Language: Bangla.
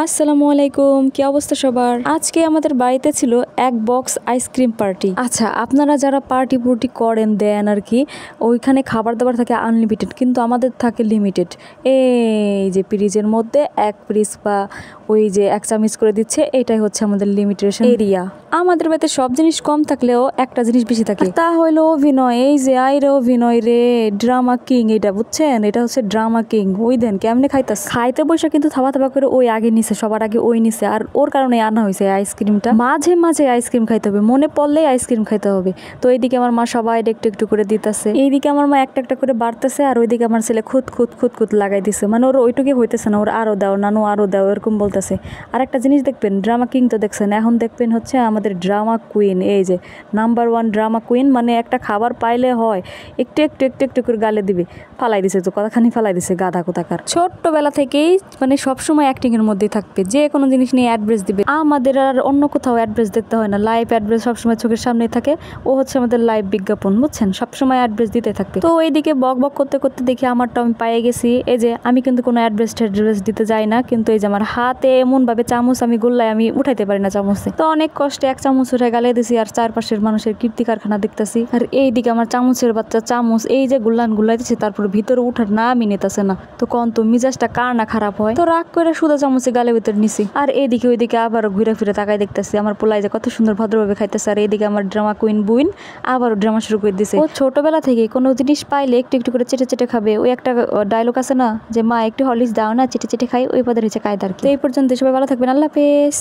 আসসালামু আলাইকুম, কি অবস্থা সবার? আজকে আমাদের বাড়িতে ছিল এক বক্স আইসক্রিম পার্টি। আচ্ছা, আপনারা যারা পার্টি পুর্টি করেন দেন আর কি, ওইখানে খাবার দাবার থাকে আনলিমিটেড, কিন্তু আমাদের থাকে লিমিটেড। এই যে ফ্রিজের মধ্যে এক পিস বা ওই যে এক চামচ করে দিচ্ছে, এটাই হচ্ছে আমাদের লিমিটেশন এরিয়া। আমাদের বাড়িতে সব জিনিস কম থাকলেও একটা জিনিস বেশি থাকে, তা হইলো অভিনয়। এই যে আইরে অভিনয় রে, ড্রামা কিং, এটা বুঝছেন? এটা হচ্ছে ড্রামা কিং। ওই দেন কেমনে খাইতে বসে কিন্তু থাবা থাবা করে ওই আগে নিছে, সবার আগে ওই নিছে, আর ওর কারণে আনা হয়েছে আইসক্রিমটা। মাঝে মাঝে আইসক্রিম খাইতে হবে, মনে পড়লেই আইসক্রিম খাইতে হবে। তো এইদিকে আমার মা সবাই একটু একটু করে দিতেছে, এইদিকে আমার মা একটা একটা করে বাড়তেছে, আর ওইদিকে আমার ছেলে খুদ খুদ খুদ খুদ লাগাই দিছে। মানে ওর ওইটুকুই হইতেছে না, ওর আরো দাও নানু, আরো দাও, এরকম বলতেছে। আর একটা জিনিস দেখবেন, ড্রামা কিং তো দেখছেন, এখন দেখবেন হচ্ছে আমাদের ড্রামা কুইন। এই যে নাম্বার 1 ড্রামা কুইন, মানে একটা খাবার পাইলে হয় একটু একটু একটু একটু করে গালে দিবে। ফালাই দিছে তো, কতখানি ফালাই দিছে, গাধা কোথাকার। ছোট্টবেলা থেকেই মানে সবসময় অ্যাক্টিং এর মধ্যেই থাকবে, যে কোনো জিনিস নিয়ে অ্যাড্রেস দিবে। আমাদের আর অন্য কোথাও অ্যাড্রেস দেখতে হয় না, লাইভ অ্যাড্রেস সবসময় চোখের সামনেই থাকে। ও হচ্ছে আমাদের লাইভ বিজ্ঞাপন, বুঝছেন? সবসময় অ্যাড্রেস দিতে থাকবে। তো এইদিকে বক বক করতে করতে দেখি আমারটা আমি পেয়ে গেছি। এই যে আমি কিন্তু কোনো অ্যাড্রেস দিতে যাই না, কিন্তু এই যে আমার হাতে এমন ভাবে চামচ আমি গুল্লাই আমি উঠাইতে পারি না চামচে। তো অনেক কষ্টে এক চামচ উঠে গালে দিছি, আর চারপাশের মানুষের কীর্তি কারখানা দেখতেছি। আর এইদিকে আমার চামচের বাচ্চা চামচ এই যে গুল্লাইতেছে, তারপরে ভিতরে উঠার নামই নিতেছে না। তো কোন তো মিজাজটা কার না খারাপ হয়, তো রাগ করে সুদা চামচে গালের ভিতর নিছি। আর এইদিকে ওইদিকে আবারও ঘুরে ফিরে তাকাই দেখতেছি আমার পোলাই যে কত সুন্দর ভদ্রভাবে খাইতেছে। আর এইদিকে আমার ড্রামা কুইন বুইন আবারও ড্রামা শুরু করে দিছে। ও ছোটবেলা থেকে কোনো জিনিস পাইলে একটু একটু করে চেটে চেটে খাবে। ওই একটা ডায়লগ আছে না, যে মা একটু হরলিক্স দাও না, চেটে চেটে খাই, ওই পদের হচ্ছে কায়দার। তো এই পর্যন্ত সবাই ভালো থাকবেন, আল্লাহ হাফেজ।